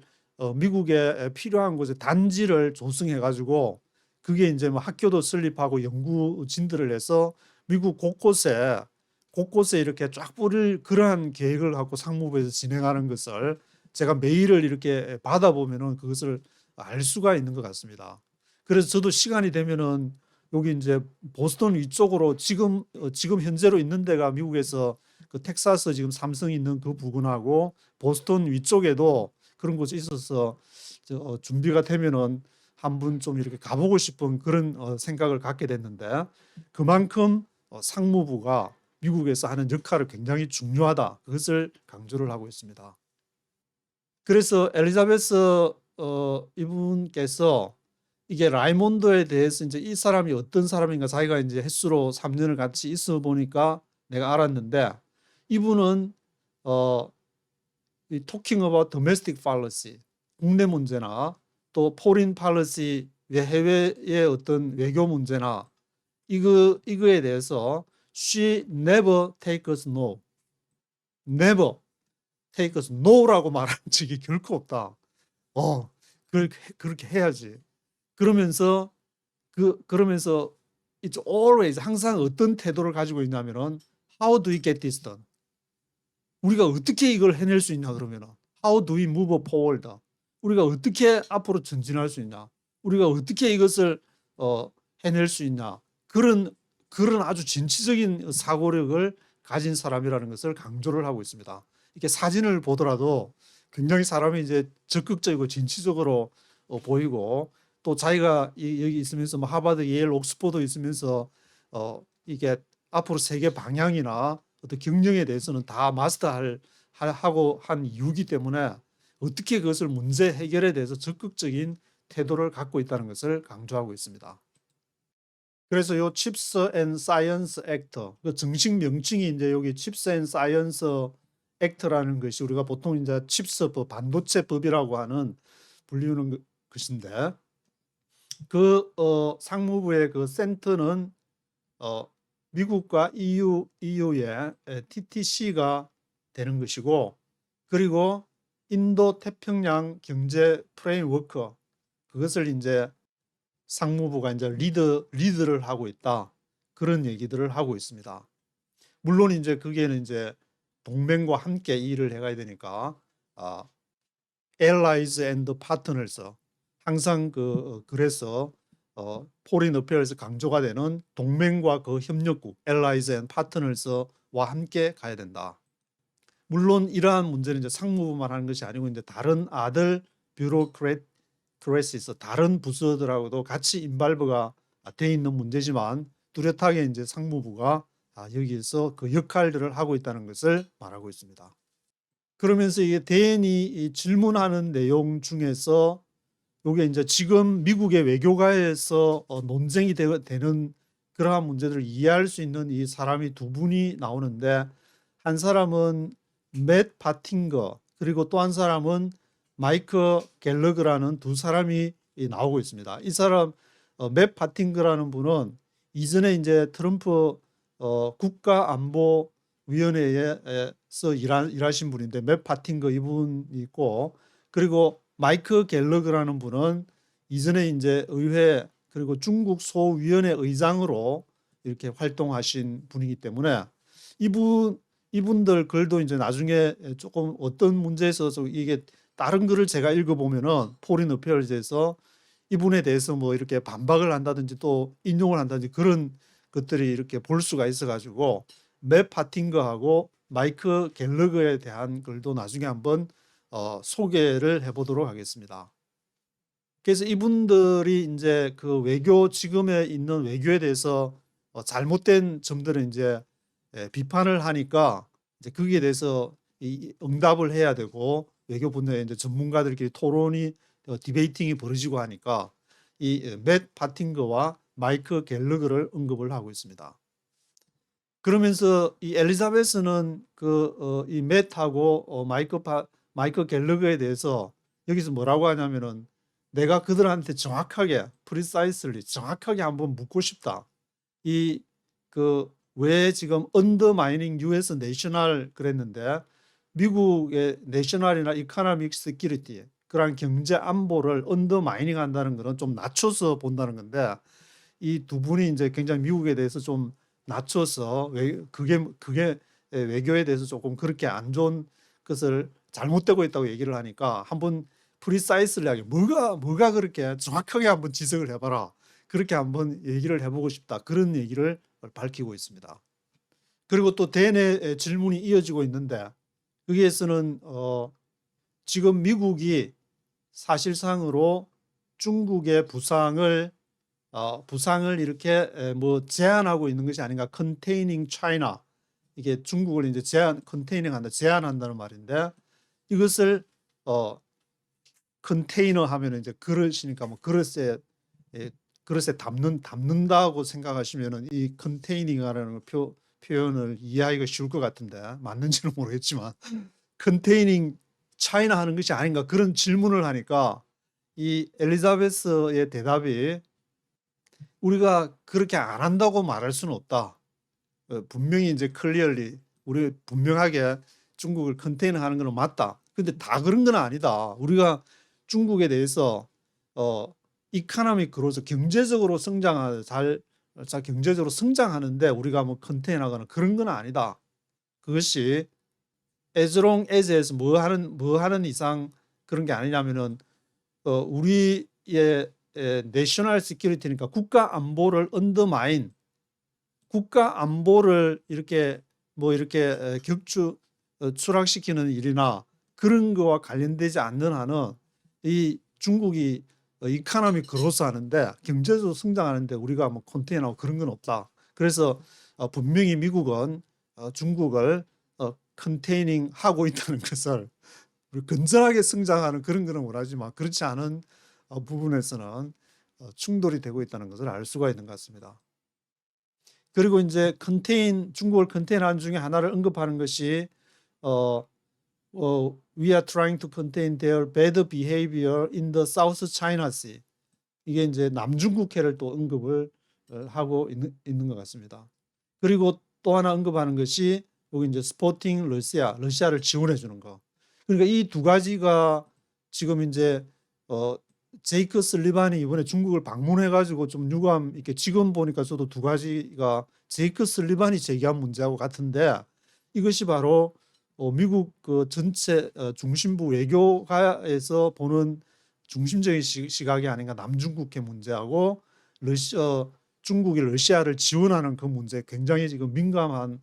미국에 필요한 곳에 단지를 조성해 가지고 그게 이제 뭐 학교도 설립하고 연구진들을 해서 미국 곳곳에 이렇게 쫙 뿌릴 그러한 계획을 갖고 상무부에서 진행하는 것을 제가 메일을 이렇게 받아보면은 그것을 알 수가 있는 것 같습니다. 그래서 저도 시간이 되면은 여기 이제 보스턴 위쪽으로 지금 현재로 있는 데가 미국에서 그 텍사스 지금 삼성이 있는 그 부근하고 보스턴 위쪽에도 그런 곳이 있어서 준비가 되면은 한번 좀 이렇게 가보고 싶은 그런 생각을 갖게 됐는데 그만큼 상무부가 미국에서 하는 역할이 굉장히 중요하다. 그것을 강조를 하고 있습니다. 그래서 엘리자베스 이분께서 이게 라이몬드에 대해서 이제 이 사람이 어떤 사람인가 자기가 이제 햇수로 3년을 같이 있어 보니까 내가 알았는데 이분은 이 talking about domestic policy 국내 문제나 또 foreign policy 해외의 어떤 외교 문제나 이거에 대해서 she never take us no, never take us no라고 말한 적이 결코 없다. 그렇게 해야지. 그러면서 그러면서 it's always 항상 어떤 태도를 가지고 있냐면은 how do we get this done? 우리가 어떻게 이걸 해낼 수 있냐 그러면은 how do we move forward? 우리가 어떻게 앞으로 전진할 수 있냐? 우리가 어떻게 이것을 해낼 수 있냐? 그런 아주 진취적인 사고력을 가진 사람이라는 것을 강조를 하고 있습니다. 이렇게 사진을 보더라도 굉장히 사람이 이제 적극적이고 진취적으로 보이고 또 자기가 여기 있으면서 뭐 하버드, 예일, 옥스퍼드 있으면서 이게 앞으로 세계 방향이나 어떤 경영에 대해서는 다 마스터하고 한 이유기 때문에 어떻게 그것을 문제 해결에 대해서 적극적인 태도를 갖고 있다는 것을 강조하고 있습니다. 그래서 요 칩스 앤 사이언스 액트 그 정식 명칭이 이제 여기 칩스 앤 사이언스 액트라는 것이 우리가 보통 이제 칩스법 반도체법이라고 하는 불리우는 것인데 그 상무부의 그 센터는 미국과 EU의 TTC가 되는 것이고 그리고 인도 태평양 경제 프레임워크 그것을 이제 상무부가 이제 리드를 하고 있다. 그런 얘기들을 하고 있습니다. 물론 이제 거기에는 이제 동맹과 함께 일을 해가야 되니까 allies and partners 항상 그래서 foreign affairs 강조가 되는 동맹과 그 협력국 allies and partners와 함께 가야 된다. 물론 이러한 문제는 이제 상무부만 하는 것이 아니고 이제 다른 아들 뷰로크래시스 다른 부서들하고도 같이 인발브가 돼 있는 문제지만 뚜렷하게 이제 상무부가 여기에서 그 역할들을 하고 있다는 것을 말하고 있습니다. 그러면서 이게 대인이 질문하는 내용 중에서 요게 이제 지금 미국의 외교가에서 논쟁이 되는 그러한 문제들을 이해할 수 있는 이 사람이 두 분이 나오는데 한 사람은 맷 바팅거 그리고 또 한 사람은 마이크 갤러그라는 두 사람이 나오고 있습니다. 이 사람 맷 바팅거라는 분은 이전에 이제 트럼프 국가안보위원회에서 일하신 분인데 맷 바팅거 이분이 있고 그리고 마이크 갤러그라는 분은 이전에 이제 의회 그리고 중국 소위원회 의장으로 이렇게 활동하신 분이기 때문에 이분들 글도 이제 나중에 조금 어떤 문제에 있어서 이게 다른 글을 제가 읽어보면은 포린 어페어즈에서 이분에 대해서 뭐 이렇게 반박을 한다든지 또 인용을 한다든지 그런 것들이 이렇게 볼 수가 있어가지고 맷 파팅거하고 마이크 갤러그에 대한 글도 나중에 한번 소개를 해보도록 하겠습니다. 그래서 이분들이 이제 그 외교 지금에 있는 외교에 대해서 잘못된 점들은 이제 비판을 하니까 이제 거기에 대해서 응답을 해야 되고 외교 분야의 이제 전문가들끼리 토론이 디베이팅이 벌어지고 하니까 이 맷 파팅거와 마이크 갤러그를 언급을 하고 있습니다. 그러면서 이 엘리자베스는 이 맷하고 마이크 갤러그에 대해서 여기서 뭐라고 하냐면은 내가 그들한테 정확하게 precisely 정확하게 한번 묻고 싶다. 이 왜 지금 언더마이닝 US 내셔널 그랬는데 미국의 내셔널이나 이코노믹 시큐리티 그러한 경제 안보를 언더마이닝 한다는 것은 좀 낮춰서 본다는 건데 이 두 분이 이제 굉장히 미국에 대해서 좀 낮춰서 그게 외교에 대해서 조금 그렇게 안 좋은 것을 잘못되고 있다고 얘기를 하니까 한번 프리사이슬하게 뭐가 그렇게 정확하게 한번 지적을 해봐라. 그렇게 한번 얘기를 해보고 싶다. 그런 얘기를 밝히고 있습니다. 그리고 또 대내 질문이 이어지고 있는데 여기에서는 지금 미국이 사실상으로 중국의 부상을 이렇게 뭐 제한하고 있는 것이 아닌가. 컨테이닝 차이나 이게 중국을 이제 제한한다는 말인데 이것을 컨테이너 하면 이제 그릇이니까 뭐 그릇에 담는다고 생각하시면은 이 컨테이닝이라는 표현을 이해하기가 쉬울 것 같은데 맞는지는 모르겠지만 컨테이닝 차이나 하는 것이 아닌가 그런 질문을 하니까 이 엘리자베스의 대답이 우리가 그렇게 안 한다고 말할 수는 없다. 분명히 이제 클리얼리 우리 분명하게 중국을 컨테이너하는 건 맞다. 근데 다 그런 건 아니다. 우리가 중국에 대해서 이코노믹 그로서 경제적으로 경제적으로 성장하는데 우리가 뭐 컨테이너하거나 그런 건 아니다. 그것이 as long as에서 뭐 하는 이상 그런 게 아니냐면은 우리의 내셔널 시큐리티니까 국가 안보를 언더마인 국가 안보를 이렇게 추락시키는 일이나 그런 거와 관련되지 않는 한은 이 중국이 이코노미 그로스 하는데 경제적으로 성장하는데 우리가 뭐 컨테이너하고 그런 건 없다. 그래서 분명히 미국은 중국을 컨테이닝 하고 있다는 것을 건전하게 성장하는 그런 거는 원하지만 그렇지 않은 부분에서는 충돌이 되고 있다는 것을 알 수가 있는 것 같습니다. 그리고 이제 중국을 컨테인하는 중에 하나를 언급하는 것이 we are trying to contain their bad behavior in the South China Sea. 이게 이제 남중국해를 또 언급을 하고 있는 것 같습니다. 그리고 또 하나 언급하는 것이 여기 이제 스포팅 러시아를 지원해 주는 거. 그러니까 이 두 가지가 지금 이제 제이크 슬리반이 이번에 중국을 방문해 가지고 좀 유감 이렇게 지금 보니까 저도 두 가지가 제이크 슬리반이 제기한 문제하고 같은데 이것이 바로 미국 그 전체 중심부 외교가에서 보는 중심적인 시각이 아닌가. 남중국해 문제하고 중국이 러시아를 지원하는 그 문제 굉장히 지금 민감한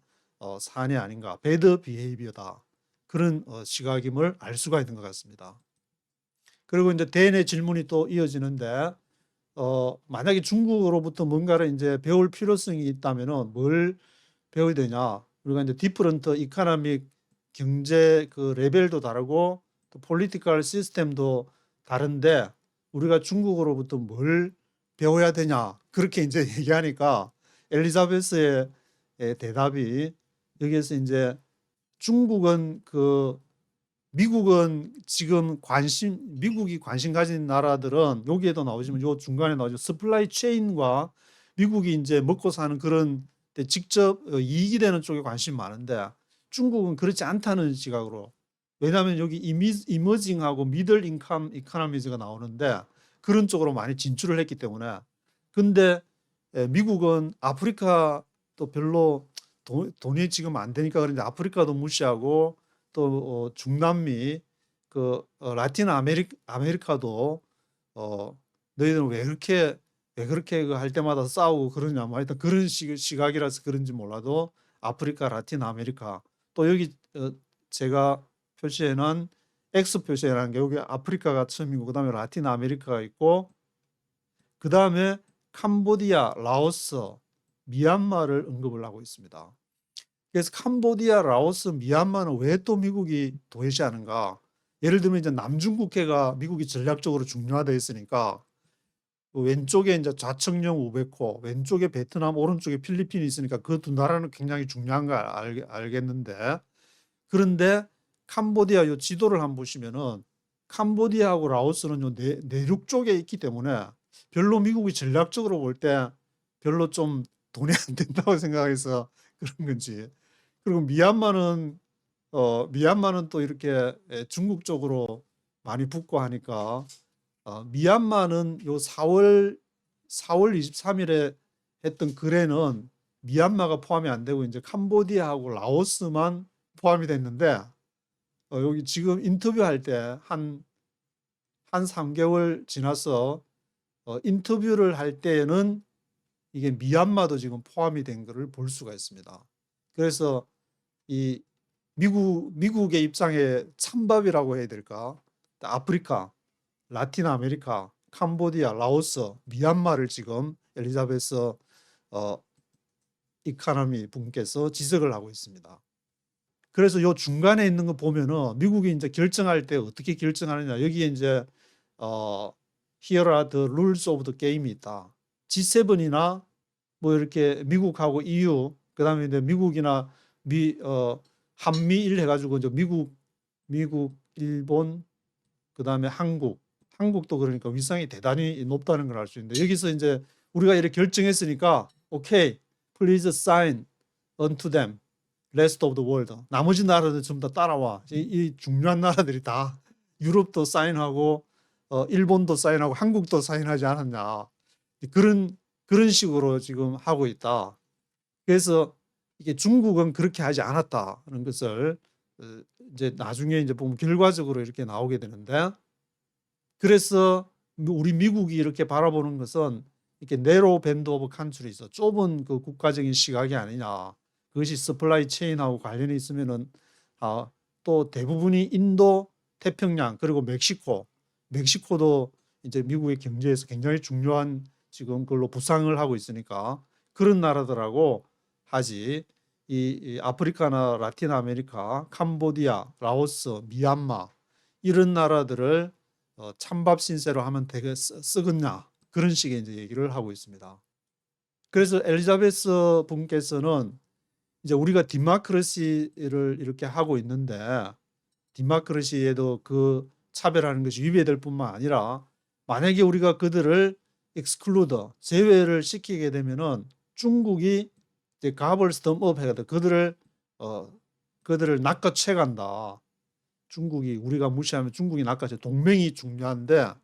사안이 아닌가. 배드 비헤이비어다. 그런 시각임을 알 수가 있는 것 같습니다. 그리고 이제 대내 질문이 또 이어지는데 만약에 중국으로부터 뭔가를 이제 배울 필요성이 있다면은 뭘 배워야 되냐? 우리가 이제 디퍼런트 이코노믹 경제 그 레벨도 다르고 또 폴리티컬 시스템도 다른데 우리가 중국으로부터 뭘 배워야 되냐? 그렇게 이제 얘기하니까 엘리자베스의 대답이 여기에서 이제 중국은 미국은 지금 미국이 관심 가진 나라들은 여기에도 나오지만 요 중간에 나오죠. 서플라이 체인과 미국이 이제 먹고 사는 그런 데 직접 이익이 되는 쪽에 관심이 많은데 중국은 그렇지 않다는 시각으로. 왜냐하면 여기 이머징하고 미들 인컴 이코노미즈가 나오는데 그런 쪽으로 많이 진출을 했기 때문에. 근데 미국은 아프리카도 별로 돈이 지금 안 되니까 그런데 아프리카도 무시하고 또 중남미 라틴 아메리카도 너희들은 왜 그렇게 할 때마다 싸우고 그러냐 뭐 하여튼 그런 시각이라서 그런지 몰라도 아프리카 라틴 아메리카 또 여기 제가 표시에는 X 표시라는 게 여기 아프리카가 처음이고 그다음에 라틴 아메리카가 있고 그다음에 캄보디아, 라오스, 미얀마를 언급을 하고 있습니다. 그래서 캄보디아, 라오스, 미얀마는 왜 또 미국이 도외시하는가? 예를 들면 이제 남중국해가 미국이 전략적으로 중요하다 했으니까 왼쪽에 이제 좌측령 우베코, 왼쪽에 베트남, 오른쪽에 필리핀이 있으니까 그 두 나라는 굉장히 중요한 걸 알겠는데 그런데 캄보디아 요 지도를 한번 보시면은 캄보디아하고 라오스는 요 내륙 쪽에 있기 때문에 별로 미국이 전략적으로 볼 때 별로 좀 돈이 안 된다고 생각해서 그런 건지. 그리고 미얀마는 또 이렇게 중국 쪽으로 많이 붙고 하니까 미얀마는 요 4월 23일에 했던 거래는 미얀마가 포함이 안 되고 이제 캄보디아하고 라오스만 포함이 됐는데 여기 지금 인터뷰할 때 한 3개월 지나서 인터뷰를 할 때에는 이게 미얀마도 지금 포함이 된 것을 볼 수가 있습니다. 그래서 이 미국의 입장에 찬밥이라고 해야 될까? 아프리카, 라틴 아메리카, 캄보디아, 라오스, 미얀마를 지금 엘리자베스 이카노미 분께서 지적을 하고 있습니다. 그래서 요 중간에 있는 거 보면은 미국이 이제 결정할 때 어떻게 결정하느냐. 여기에 이제 Here are the rules of the game이 있다. G7이나 뭐 이렇게 미국하고 EU, 그다음에 이제 미국이나 한미일 해가지고 이제 미국, 일본, 그다음에 한국도 그러니까 위상이 대단히 높다는 걸 알 수 있는데 여기서 이제 우리가 이렇게 결정했으니까 오케이, please sign unto them, rest of the world. 나머지 나라들 전부 다 따라와. 이 중요한 나라들이 다 유럽도 사인하고 일본도 사인하고 한국도 사인하지 않았냐. 그런 식으로 지금 하고 있다. 그래서 이게 중국은 그렇게 하지 않았다는 것을 이제 나중에 이제 보면 결과적으로 이렇게 나오게 되는데, 그래서 우리 미국이 이렇게 바라보는 것은 이렇게 네로 밴드 오브 컨트리 있어, 좁은 그 국가적인 시각이 아니냐. 그것이 서플라이 체인하고 관련이 있으면은 또 대부분이 인도, 태평양, 그리고 멕시코도 이제 미국의 경제에서 굉장히 중요한 지금 그걸로 부상을 하고 있으니까 그런 나라들하고 하지. 이 아프리카나 라틴 아메리카, 캄보디아, 라오스, 미얀마 이런 나라들을 찬밥 신세로 하면 되게 쓰겠냐, 그런 식의 이제 얘기를 하고 있습니다. 그래서 엘리자베스 분께서는 이제 우리가 디마크러시를 이렇게 하고 있는데 디마크러시에도 그 차별하는 것이 위배될 뿐만 아니라 만약에 우리가 그들을 exclude, 제외를 시키게 되면은 중국이 이제 가벌스톰업 해가지고 그들을 낚아채 간다. 중국이, 우리가 무시하면 중국이 낚아채. 동맹이 중요한데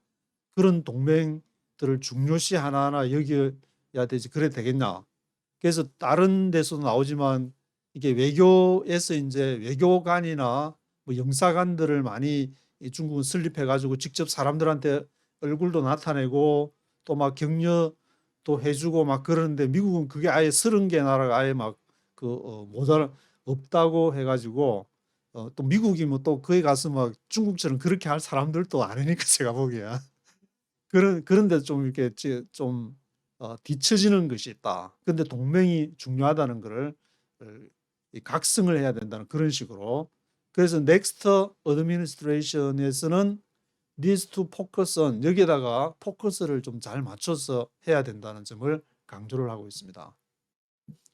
그런 동맹들을 중요시 하나하나 여겨야 되지. 그래 되겠냐. 그래서 다른 데서도 나오지만 이게 외교에서 이제 외교관이나 뭐 영사관들을 많이 중국은 설립해 가지고 직접 사람들한테 얼굴도 나타내고 또 막 격려도 해주고 막 그러는데, 미국은 그게 아예 30개 나라가 아예 막 모자라 없다고 해가지고 또 미국이 뭐 또 거기 가서 막 중국처럼 그렇게 할 사람들도 아니니까 제가 보기에 그런데 좀 이렇게 좀 뒤처지는 것이 있다. 근데 동맹이 중요하다는 것을 각성을 해야 된다는 그런 식으로. 그래서 next administration에서는 needs to focus on, 여기에다가 포커스를 좀 잘 맞춰서 해야 된다는 점을 강조를 하고 있습니다.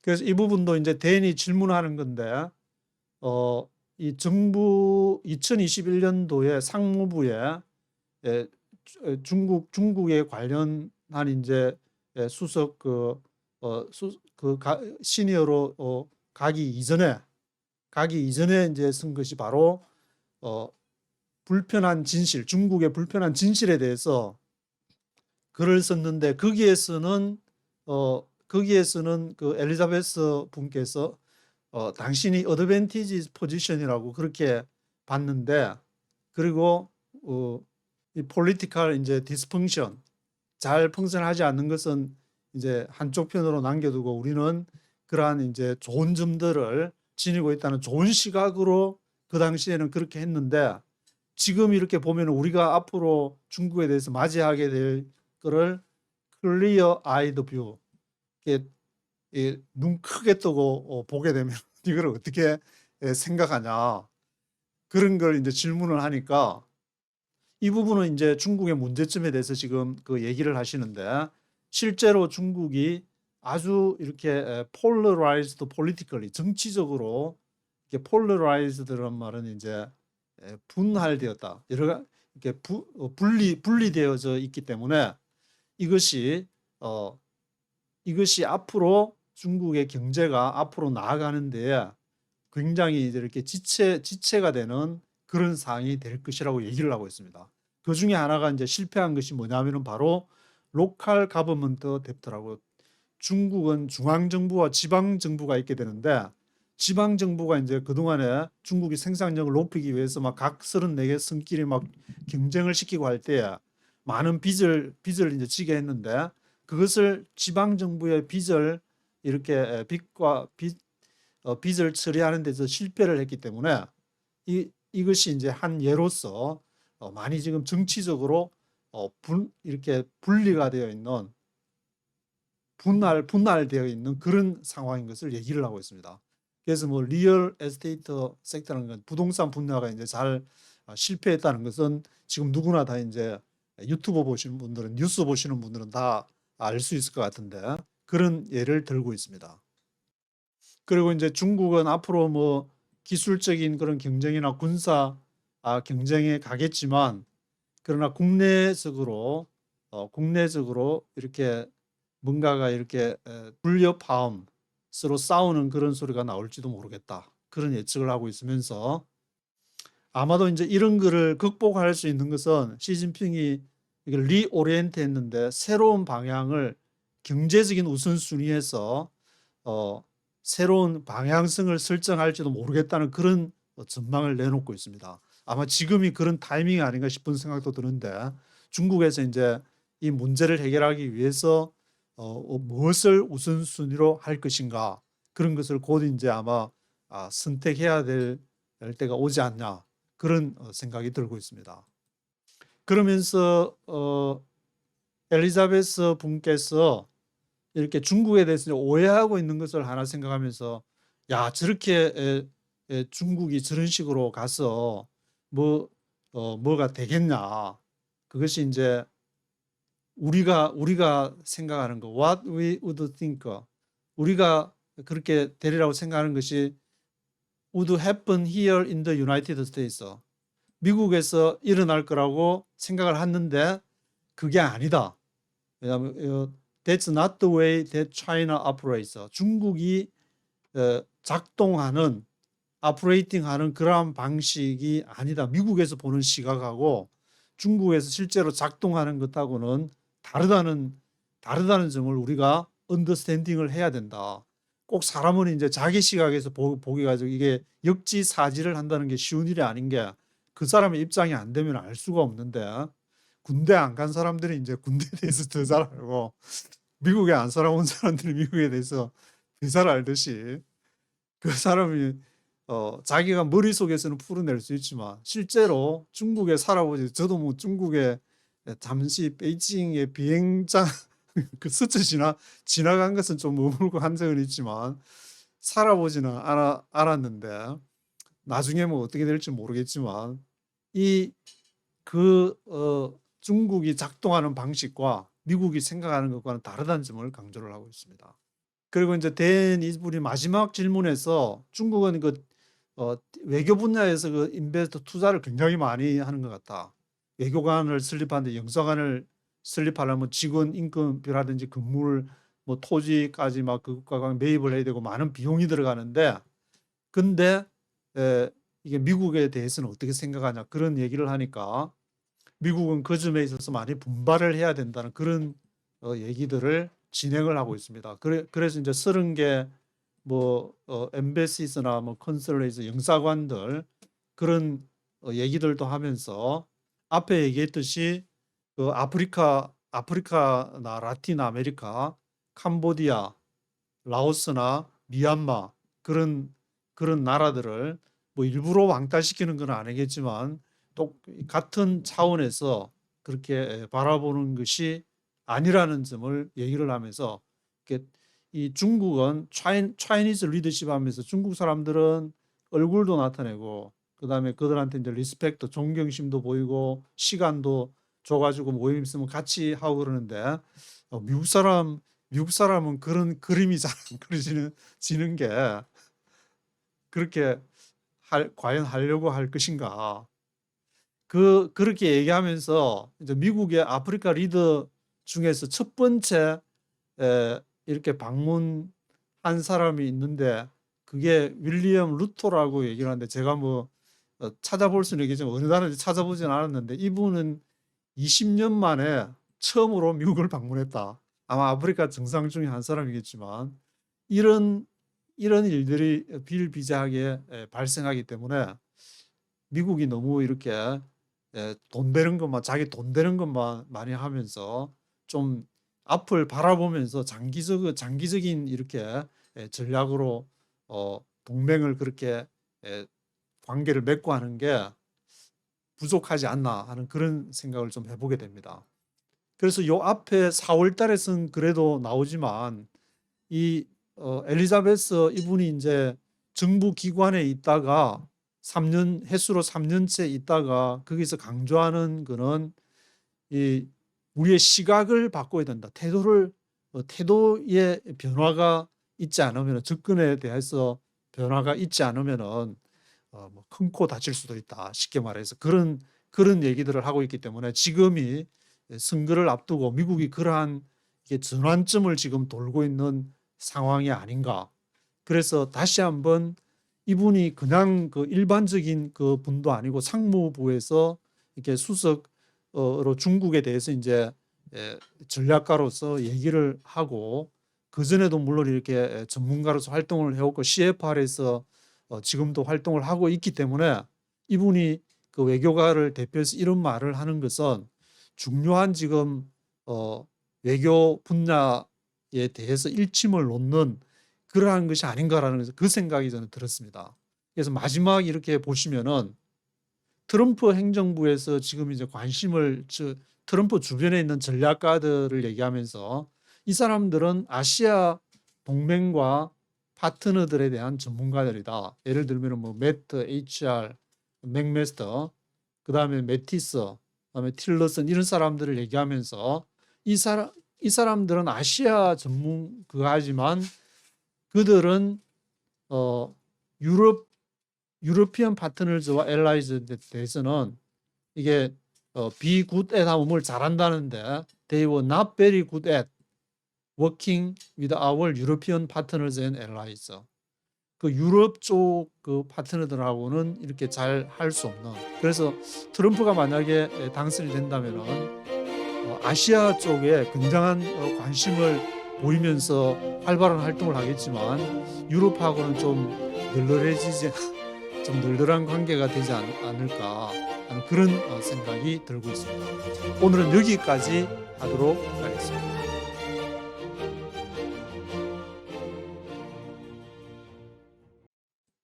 그래서 이 부분도 이제 대인이 질문하는 건데 이 정부 2021년도에 상무부에 중국에 관련한 이제 수석 시니어로 가기 이전에 이제 쓴 것이 바로 불편한 진실, 중국의 불편한 진실에 대해서 글을 썼는데 거기에서는 그 엘리자베스 분께서 당신이 어드밴티지 포지션이라고 그렇게 봤는데, 그리고 이 폴리티컬 이제 디스펑션, 잘 펑션하지 않는 것은 이제 한쪽 편으로 남겨두고 우리는 그러한 이제 좋은 점들을 지니고 있다는 좋은 시각으로 그 당시에는 그렇게 했는데, 지금 이렇게 보면 우리가 앞으로 중국에 대해서 맞이하게 될 거를 클리어 아이드 뷰, 눈 크게 뜨고 보게 되면 이걸 어떻게 생각하냐, 그런 걸 이제 질문을 하니까 이 부분은 이제 중국의 문제점에 대해서 지금 그 얘기를 하시는데, 실제로 중국이 아주 이렇게 polarized politically, 정치적으로 이렇게 polarized란 말은 이제 분할되었다, 여러 이렇게 분리되어져 있기 때문에 이것이 앞으로 중국의 경제가 앞으로 나아가는 데 굉장히 이제 이렇게 지체가 되는 그런 상황이 될 것이라고 얘기를 하고 있습니다. 그 중에 하나가 이제 실패한 것이 뭐냐면은 바로 로컬 가버먼트 뎁트라고, 중국은 중앙정부와 지방정부가 있게 되는데, 지방정부가 이제 그동안에 중국이 생산력을 높이기 위해서 막 각 34개 성끼리 막 경쟁을 시키고 할 때 많은 빚을 이제 지게 했는데, 그것을 지방정부의 빚을 이렇게 빚을 처리하는 데서 실패를 했기 때문에 이것이 이제 한 예로서 많이 지금 정치적으로 이렇게 분리가 되어 있는, 분할되어 있는 그런 상황인 것을 얘기를 하고 있습니다. 그래서 뭐 리얼 에스테이트 섹터라는 건 부동산 분야가 이제 잘 실패했다는 것은 지금 누구나 다 이제 유튜브 보시는 분들은, 뉴스 보시는 분들은 다 알 수 있을 것 같은데, 그런 예를 들고 있습니다. 그리고 이제 중국은 앞으로 뭐 기술적인 그런 경쟁이나 군사 경쟁에 가겠지만, 그러나 국내적으로 이렇게 뭔가가 이렇게 불협화음, 서로 싸우는 그런 소리가 나올지도 모르겠다, 그런 예측을 하고 있으면서, 아마도 이제 이런 거를 극복할 수 있는 것은 시진핑이 이걸 리오리엔트 했는데, 새로운 방향을 경제적인 우선순위에서 새로운 방향성을 설정할지도 모르겠다는 그런 전망을 내놓고 있습니다. 아마 지금이 그런 타이밍이 아닌가 싶은 생각도 드는데, 중국에서 이제 이 문제를 해결하기 위해서 무엇을 우선순위로 할 것인가, 그런 것을 곧 이제 아마 선택해야 될 때가 오지 않냐, 그런 생각이 들고 있습니다. 그러면서 엘리자베스 분께서 이렇게 중국에 대해서 오해하고 있는 것을 하나 생각하면서, 야, 저렇게 중국이 저런 식으로 가서 뭐가 되겠냐, 그것이 이제 우리가 생각하는 거, what we would think, 우리가 그렇게 되리라고 생각하는 것이 would happen here in the United States, 미국에서 일어날 거라고 생각을 했는데 그게 아니다. 왜냐하면 that's not the way that China operates. 중국이 작동하는, operating하는 그러한 방식이 아니다. 미국에서 보는 시각하고 중국에서 실제로 작동하는 것하고는 다르다는 점을 우리가 언더스탠딩을 해야 된다. 꼭 사람은 이제 자기 시각에서 보기 가지고 이게 역지사지를 한다는 게 쉬운 일이 아닌 게, 그 사람의 입장이 안 되면 알 수가 없는데, 군대 안 간 사람들이 이제 군대에 대해서 더 잘 알고, 미국에 안 살아온 사람들이 미국에 대해서 더 잘 알듯이, 그 사람이 자기가 머릿속에서는 풀어낼 수 있지만 실제로 중국에 살아보지, 저도 뭐 중국에 잠시 베이징의 비행장 그 스쳐 지나간 것은 좀 머물고 한 적은 있지만 살아보지는 않았는데, 나중에 뭐 어떻게 될지 모르겠지만 중국이 작동하는 방식과 미국이 생각하는 것과는 다르다는 점을 강조를 하고 있습니다. 그리고 이제 이분이 마지막 질문에서 중국은 외교 분야에서 인베스트 투자를 굉장히 많이 하는 것 같다. 외교관을 설립하는데, 영사관을 설립하려면 직원 임금비라든지 건물, 뭐 토지까지 막 그것과 매입을 해야 되고 많은 비용이 들어가는데, 근데 이게 미국에 대해서는 어떻게 생각하냐, 그런 얘기를 하니까 미국은 그 점에 있어서 많이 분발을 해야 된다는 그런 얘기들을 진행을 하고 있습니다. 그래서 이제 30개 뭐 엠베시스나 뭐 컨설레이트 영사관들, 그런 얘기들도 하면서, 앞에 얘기했듯이 그 아프리카나 라틴 아메리카, 캄보디아, 라오스나 미얀마, 그런 나라들을 뭐 일부러 왕따시키는 건 아니겠지만 또 같은 차원에서 그렇게 바라보는 것이 아니라는 점을 얘기를 하면서, 이 중국은 차이니즈 리더십 하면서 중국 사람들은 얼굴도 나타내고, 그다음에 그들한테 이제 리스펙트, 존경심도 보이고, 시간도 줘가지고 모임 있으면 같이 하고 그러는데, 미국 사람은 그런 그림이 잘 안 그려지는 게, 그렇게 과연 하려고 할 것인가. 그렇게 얘기하면서 이제 미국의 아프리카 리더 중에서 첫 번째 이렇게 방문한 한 사람이 있는데 그게 윌리엄 루토라고 얘기를 하는데 제가 뭐 찾아볼 수는 있겠지만 어느 나라인지 찾아보진 않았는데 이분은 20년 만에 처음으로 미국을 방문했다. 아마 아프리카 정상 중에 한 사람이겠지만 이런 일들이 비일비재하게 발생하기 때문에 미국이 너무 이렇게 돈 되는 것만 자기 돈 되는 것만 많이 하면서 좀 앞을 바라보면서 장기적인 이렇게 전략으로 동맹을 그렇게 관계를 맺고 하는 게 부족하지 않나 하는 그런 생각을 좀 해보게 됩니다. 그래서 요 앞에 4월 달에는 그래도 나오지만 이 엘리자베스 이분이 이제 정부 기관에 있다가 3년 해수로 3년째 있다가 거기서 강조하는 거는 이 우리의 시각을 바꿔야 된다. 태도의 변화가 있지 않으면 접근에 대해서 변화가 있지 않으면은 뭐 큰 코 다칠 수도 있다. 쉽게 말해서 그런 얘기들을 하고 있기 때문에 지금이 선거를 앞두고 미국이 그러한 전환점을 지금 돌고 있는 상황이 아닌가. 그래서 다시 한번 이분이 그냥 그 일반적인 그 분도 아니고 상무부에서 이렇게 수석으로 중국에 대해서 이제 전략가로서 얘기를 하고 그 전에도 물론 이렇게 전문가로서 활동을 해왔고 CFR에서 지금도 활동을 하고 있기 때문에 이분이 그 외교가를 대표해서 이런 말을 하는 것은 중요한 지금 외교 분야에 대해서 일침을 놓는 그러한 것이 아닌가라는 그 생각이 저는 들었습니다. 그래서 마지막 이렇게 보시면은 트럼프 행정부에서 지금 이제 트럼프 주변에 있는 전략가들을 얘기하면서 이 사람들은 아시아 동맹과 파트너들에 대한 전문가들이다. 예를 들면 뭐 매트, HR, 맥메스터, 그 다음에 매티스, 그다음에 틸러슨 이런 사람들을 얘기하면서 이 사람들은 아시아 전문가지만 그들은 유러피언 파트너즈와 엘라이즈에 대해서는 이게 be good at 하면 뭘 잘한다는데 they were not very good at working with our European partners and allies. 그 유럽 쪽 그 파트너들하고는 이렇게 잘 할 수 없는. 그래서 트럼프가 만약에 당선이 된다면은 아시아 쪽에 굉장한 관심을 보이면서 활발한 활동을 하겠지만 유럽하고는 좀 널널한 관계가 되지 않을까 하는 그런 생각이 들고 있습니다. 오늘은 여기까지 하도록 하겠습니다.